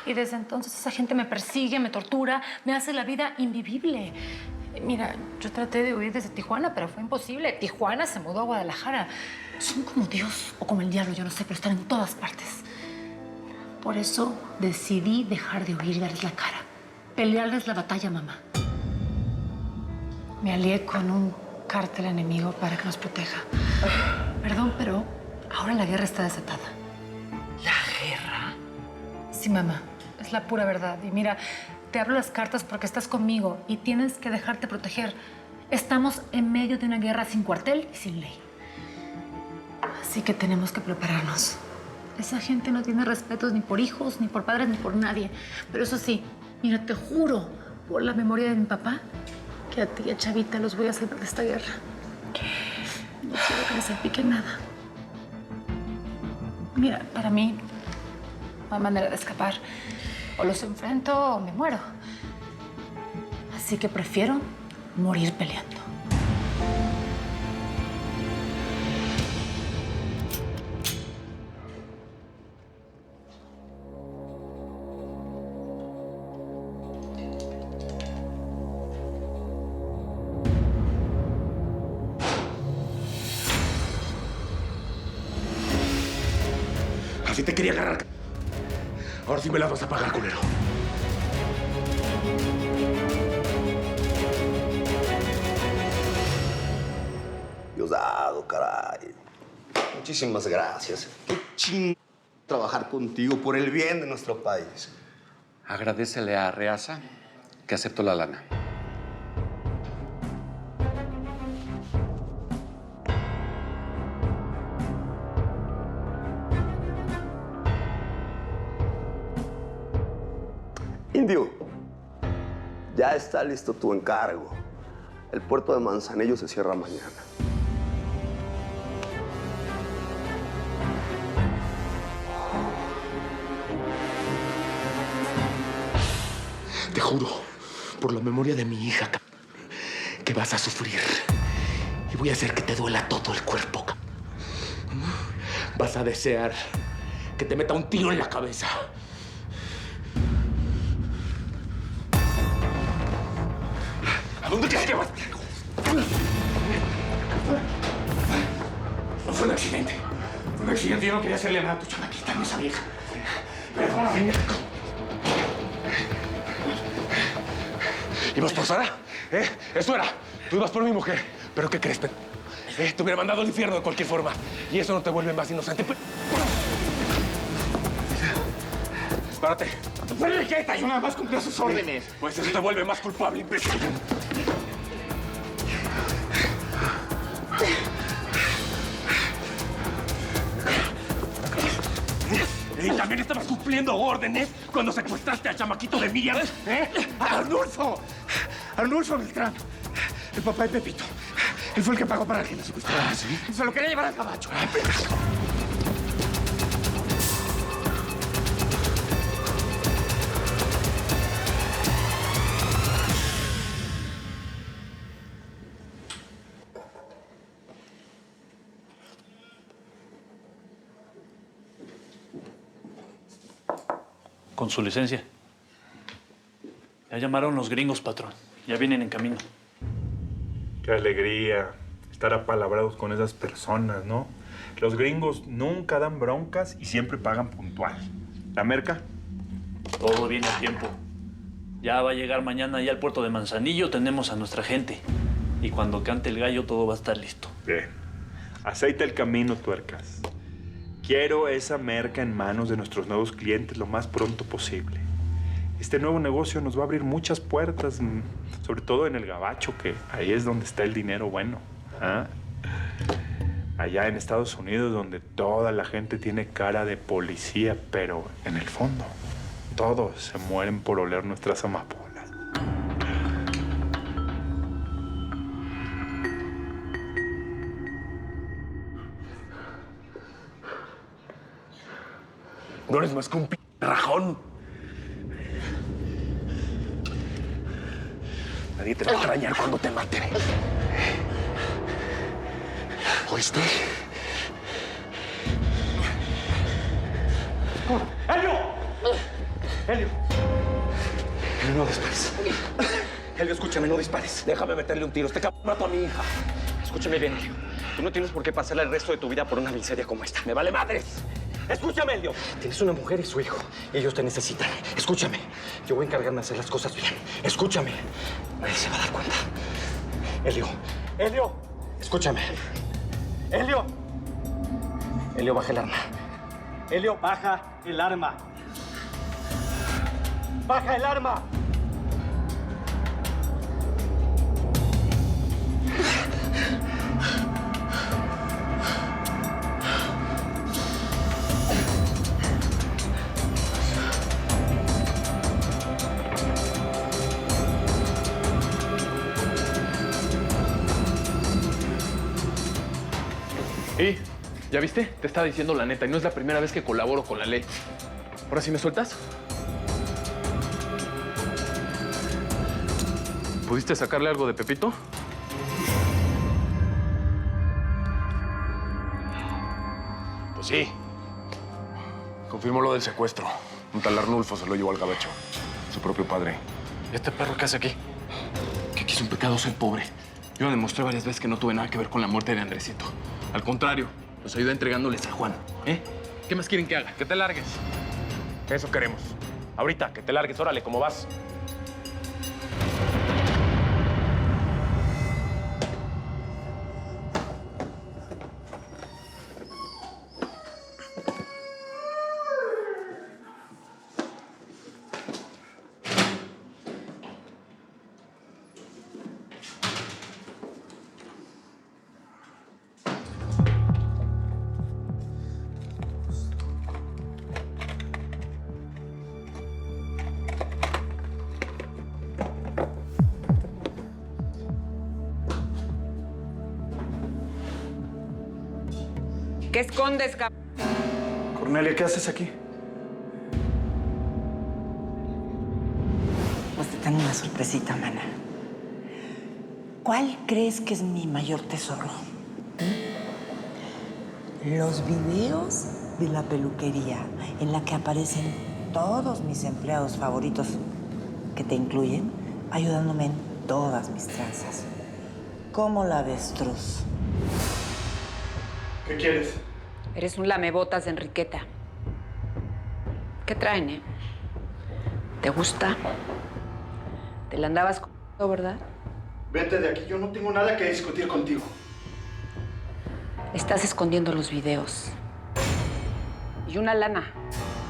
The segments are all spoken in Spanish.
Y desde entonces esa gente me persigue, me tortura, me hace la vida invivible. Mira, yo traté de huir desde Tijuana, pero fue imposible. Tijuana se mudó a Guadalajara. Son como Dios o como el diablo, yo no sé, pero están en todas partes. Por eso decidí dejar de huir y darles la cara. Pelearles la batalla, mamá. Me alié con un cártel enemigo para que nos proteja. Perdón, pero ahora la guerra está desatada. ¿La guerra? Sí, mamá. Es la pura verdad. Y mira, te abro las cartas porque estás conmigo y tienes que dejarte proteger. Estamos en medio de una guerra sin cuartel y sin ley. Así que tenemos que prepararnos. Esa gente no tiene respetos ni por hijos, ni por padres, ni por nadie. Pero eso sí, mira, te juro, por la memoria de mi papá, que a ti y a Chavita los voy a salvar de esta guerra. No quiero que les salpique nada. Mira, para mí no hay manera de escapar. O los enfrento o me muero. Así que prefiero morir peleando. Así te quería agarrar. Ahora sí me las vas a pagar, culero. Diosdado, caray. Muchísimas gracias. Qué ching trabajar contigo por el bien de nuestro país. Agradécele a Reaza que aceptó la lana. Indio, ya está listo tu encargo. El puerto de Manzanillo se cierra mañana. Te juro, por la memoria de mi hija, que vas a sufrir. Y voy a hacer que te duela todo el cuerpo. Vas a desear que te meta un tiro en la cabeza. ¿A dónde te llevas? No fue un accidente. Fue un accidente. Yo no quería hacerle nada a tu chamaquita, ni esa vieja. Perdóname. ¿Ibas por Sara? Eso era. Tú ibas por mi mujer. ¿Pero qué crees? Te hubiera mandado al infierno de cualquier forma. Y eso no te vuelve más inocente. Párate. ¡Fue quieta! Yo nada más cumplí sus órdenes. Pues eso te vuelve más culpable, imbécil. Y también estabas cumpliendo órdenes cuando secuestraste al chamaquito de Miriam. ¡Arnulfo! Arnulfo Beltrán. El papá de Pepito. Él fue el que pagó para que la secuestrara. ¿Ah, sí? Se lo quería llevar al gabacho. Con su licencia. Ya llamaron los gringos, patrón. Ya vienen en camino. Qué alegría estar apalabrados con esas personas, ¿no? Los gringos nunca dan broncas y siempre pagan puntual. ¿La merca? Todo viene a tiempo. Ya va a llegar mañana ya al puerto de Manzanillo. Tenemos a nuestra gente. Y cuando cante el gallo, todo va a estar listo. Bien. Aceita el camino, tuercas. Quiero esa merca en manos de nuestros nuevos clientes lo más pronto posible. Este nuevo negocio nos va a abrir muchas puertas, sobre todo en el gabacho, que ahí es donde está el dinero bueno. ¿Ah? Allá en Estados Unidos, donde toda la gente tiene cara de policía, pero en el fondo, todos se mueren por oler nuestras amapolas. No eres más que un rajón. Nadie te va a extrañar cuando te maten. ¿Oíste? ¡Elio! Helio. Helio, no dispares. Helio, escúchame, no dispares. Déjame meterle un tiro. Este cabrón mató a mi hija. Escúchame bien, Helio. Tú no tienes por qué pasarle el resto de tu vida por una miseria como esta. ¡Me vale madres! Escúchame, Helio. Tienes una mujer y su hijo. Y ellos te necesitan. Escúchame. Yo voy a encargarme de hacer las cosas bien. Escúchame. Nadie se va a dar cuenta. Helio. Helio. Escúchame. Helio. Helio, baja el arma. Helio, baja el arma. ¡Baja el arma! ¿Y? ¿Ya viste? Te estaba diciendo la neta y no es la primera vez que colaboro con la ley. ¿Ahora sí me sueltas? ¿Pudiste sacarle algo de Pepito? Pues sí. Confirmó lo del secuestro. Un tal Arnulfo se lo llevó al gabacho. Su propio padre. ¿Y este perro qué hace aquí? Que aquí es un pecado ser pobre. Yo demostré varias veces que no tuve nada que ver con la muerte de Andresito. Al contrario, los ayudé entregándoles a Juan. ¿Eh? ¿Qué más quieren que haga? Que te largues. Eso queremos. Ahorita, que te largues. Órale, ¿cómo vas? ¿Qué escondes, Cornelia, ¿qué haces aquí? Pues te tengo una sorpresita, mana. ¿Cuál crees que es mi mayor tesoro? Los videos de la peluquería en la que aparecen todos mis empleados favoritos, que te incluyen, ayudándome en todas mis tranzas. Como la avestruz. ¿Qué quieres? Eres un lamebotas de Enriqueta. ¿Qué traen, eh? ¿Te gusta? Te la andabas con, ¿verdad? Vete de aquí, yo no tengo nada que discutir contigo. Estás escondiendo los videos. Y una lana,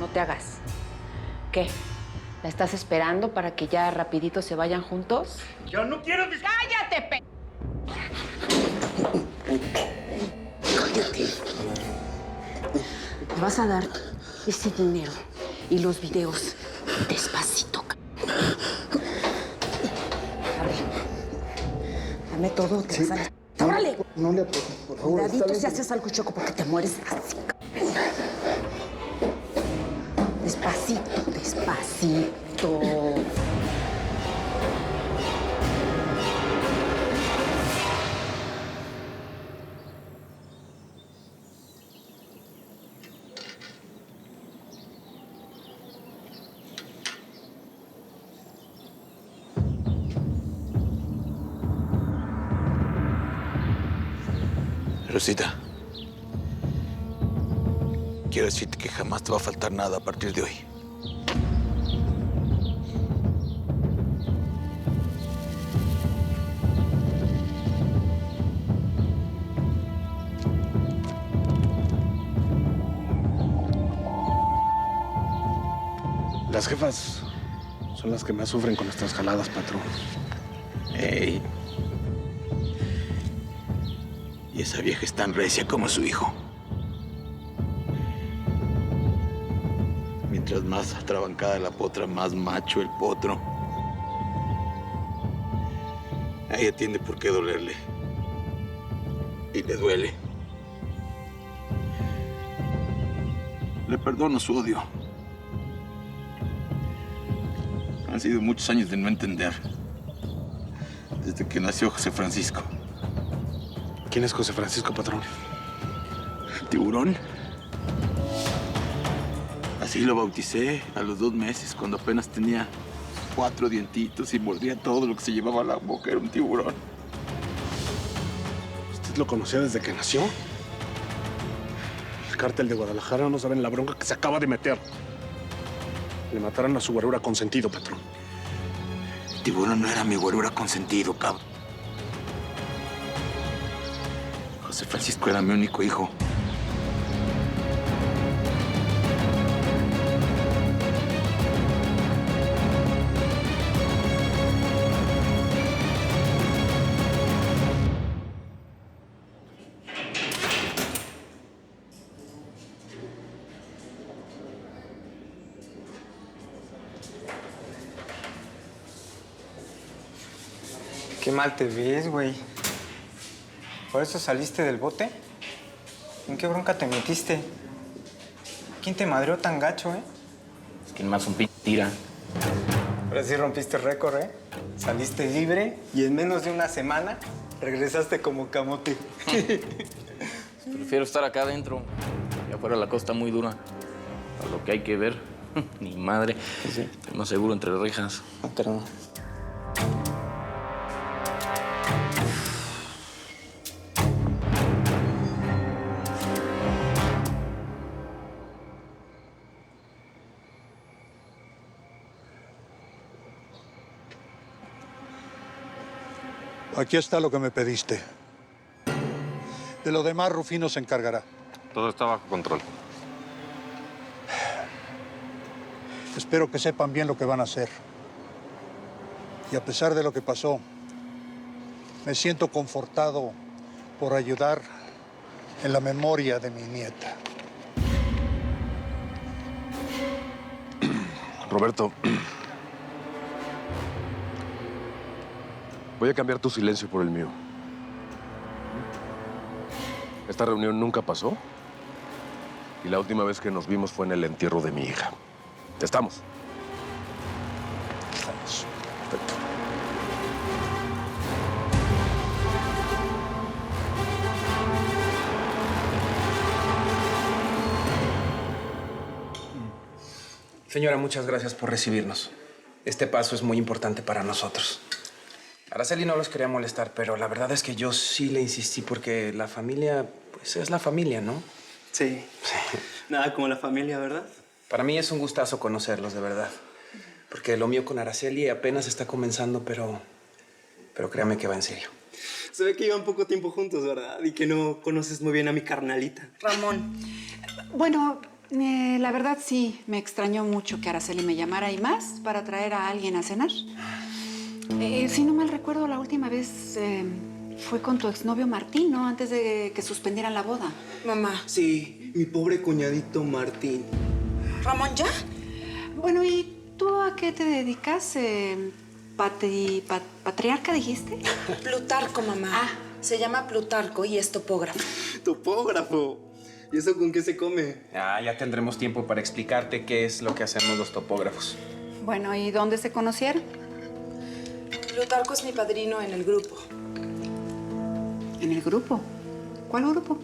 no te hagas. ¿Qué? ¿La estás esperando para que ya rapidito se vayan juntos? Yo no quiero ¡Cállate, pe... Me vas a dar ese dinero y los videos despacito. A ver, dame todo, te vas a... ¡Órale! No le apoyo, por favor. Cuidadito si haces algo, Choco, porque te mueres así. Despacito, despacito. Rosita, quiero decirte que jamás te va a faltar nada a partir de hoy. Las jefas son las que más sufren con estas jaladas, patrón. Ey. Y esa vieja es tan recia como su hijo. Mientras más atrabancada la potra, más macho el potro. A ella tiene por qué dolerle. Y le duele. Le perdono su odio. Han sido muchos años de no entender. Desde que nació José Francisco. ¿Quién es José Francisco, patrón? ¿El tiburón? Hace Así lo bauticé a los 2 meses, cuando apenas tenía 4 dientitos y mordía todo lo que se llevaba a la boca. Era un tiburón. ¿Usted lo conocía desde que nació? El cártel de Guadalajara no saben la bronca que se acaba de meter. Le mataron a su güerura consentido, patrón. El tiburón no era mi güerura consentido, cabrón. José Francisco era mi único hijo. Qué mal te ves, güey. ¿Por eso saliste del bote? ¿En qué bronca te metiste? ¿Quién te madreó tan gacho, Es que más un tira. Ahora sí rompiste récord, Saliste libre y en menos de una semana regresaste como camote. Prefiero estar acá adentro. Y afuera la cosa está muy dura. Para lo que hay que ver, ni madre. Sí. No seguro entre rejas. No, pero... Aquí está lo que me pediste. De lo demás, Rufino se encargará. Todo está bajo control. Espero que sepan bien lo que van a hacer. Y a pesar de lo que pasó, me siento confortado por ayudar en la memoria de mi nieta. Roberto, voy a cambiar tu silencio por el mío. Esta reunión nunca pasó y la última vez que nos vimos fue en el entierro de mi hija. ¿Estamos? Estamos. Perfecto. Señora, muchas gracias por recibirnos. Este paso es muy importante para nosotros. Araceli no los quería molestar, pero la verdad es que yo sí le insistí porque la familia, pues es la familia, ¿no? Sí. Nada como la familia, ¿verdad? Para mí es un gustazo conocerlos, de verdad. Porque lo mío con Araceli apenas está comenzando, pero créame que va en serio. Se ve que llevan poco tiempo juntos, ¿verdad? Y que no conoces muy bien a mi carnalita. Ramón, bueno, la verdad sí, me extrañó mucho que Araceli me llamara y más para traer a alguien a cenar. Si no mal recuerdo, la última vez fue con tu exnovio Martín, ¿no? Antes de que suspendieran la boda. Mamá. Sí, mi pobre cuñadito Martín. ¿Ramón ya? Bueno, ¿y tú a qué te dedicas? ¿Patriarca dijiste? Plutarco, mamá. Ah. Se llama Plutarco y es topógrafo. ¿Topógrafo? ¿Y eso con qué se come? Ya tendremos tiempo para explicarte qué es lo que hacemos los topógrafos. Bueno, ¿y dónde se conocieron? Plutarco es mi padrino en el grupo. ¿En el grupo? ¿Cuál grupo?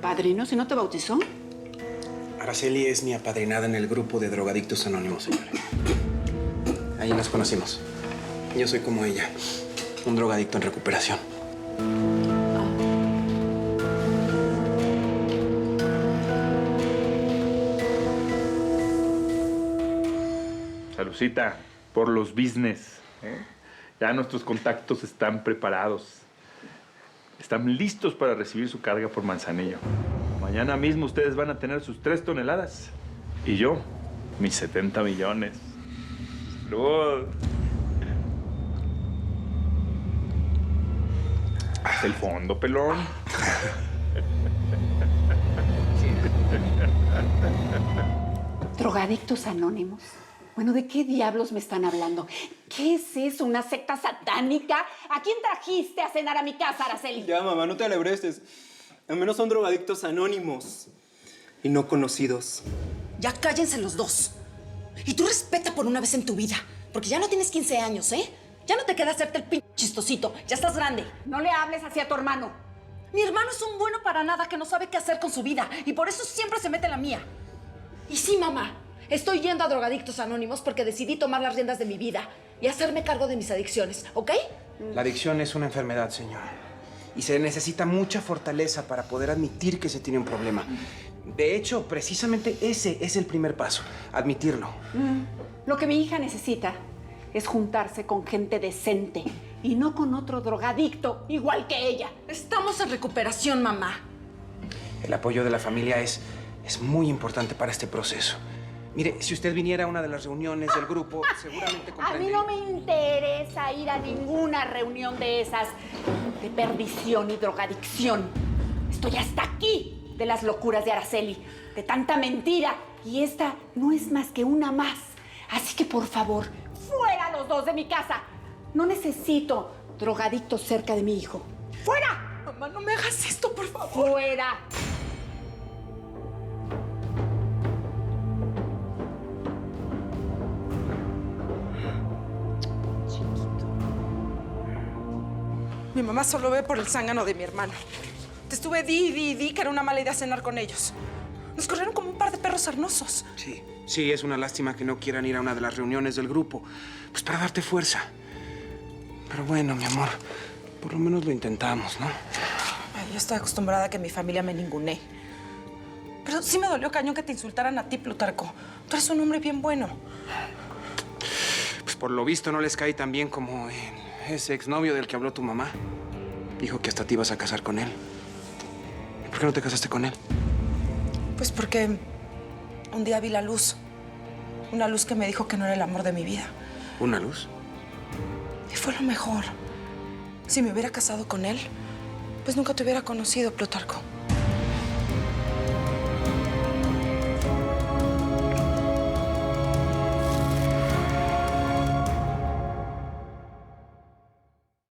¿Padrino si no te bautizó? Araceli es mi apadrinada en el grupo de drogadictos anónimos, señora. Ahí nos conocimos. Yo soy como ella, un drogadicto en recuperación. Salucita, por los business. Ya nuestros contactos están preparados. Están listos para recibir su carga por Manzanillo. Mañana mismo ustedes van a tener sus 3 toneladas. Y yo, mis 70 millones. ¡Salud! Hasta el fondo, pelón. ¿Drogadictos anónimos? Bueno, ¿de qué diablos me están hablando? ¿Qué es eso? ¿Una secta satánica? ¿A quién trajiste a cenar a mi casa, Araceli? Ya, mamá, no te alebrestes. Al menos son drogadictos anónimos y no conocidos. Ya cállense los dos. Y tú respeta por una vez en tu vida, porque ya no tienes 15 años, ¿eh? Ya no te queda hacerte el pinche chistosito. Ya estás grande. No le hables así a tu hermano. Mi hermano es un bueno para nada que no sabe qué hacer con su vida y por eso siempre se mete en la mía. Y sí, mamá, Estoy yendo a Drogadictos Anónimos porque decidí tomar las riendas de mi vida y hacerme cargo de mis adicciones, ¿ok? La adicción es una enfermedad, señora. Y se necesita mucha fortaleza para poder admitir que se tiene un problema. De hecho, precisamente ese es el primer paso, admitirlo. Lo que mi hija necesita es juntarse con gente decente y no con otro drogadicto igual que ella. Estamos en recuperación, mamá. El apoyo de la familia es muy importante para este proceso. Mire, si usted viniera a una de las reuniones del grupo, seguramente A mí no me interesa ir a ninguna reunión de esas de perdición y drogadicción. Estoy hasta aquí de las locuras de Araceli, de tanta mentira. Y esta no es más que una más. Así que, por favor, ¡fuera los dos de mi casa! No necesito drogadictos cerca de mi hijo. ¡Fuera! Mamá, no me hagas esto, por favor. ¡Fuera! Mi mamá solo ve por el zángano de mi hermano. Te estuve di que era una mala idea cenar con ellos. Nos corrieron como un par de perros sarnosos. Sí, es una lástima que no quieran ir a una de las reuniones del grupo. Pues para darte fuerza. Pero bueno, mi amor, por lo menos lo intentamos, ¿no? Ay, yo estoy acostumbrada a que mi familia me ningunee. Pero sí me dolió cañón que te insultaran a ti, Plutarco. Tú eres un hombre bien bueno. Pues por lo visto no les cae tan bien como ese exnovio del que habló tu mamá. Dijo que hasta te ibas a casar con él. ¿Por qué no te casaste con él? Pues porque un día vi la luz. Una luz que me dijo que no era el amor de mi vida. ¿Una luz? Y fue lo mejor. Si me hubiera casado con él, pues nunca te hubiera conocido, Plutarco.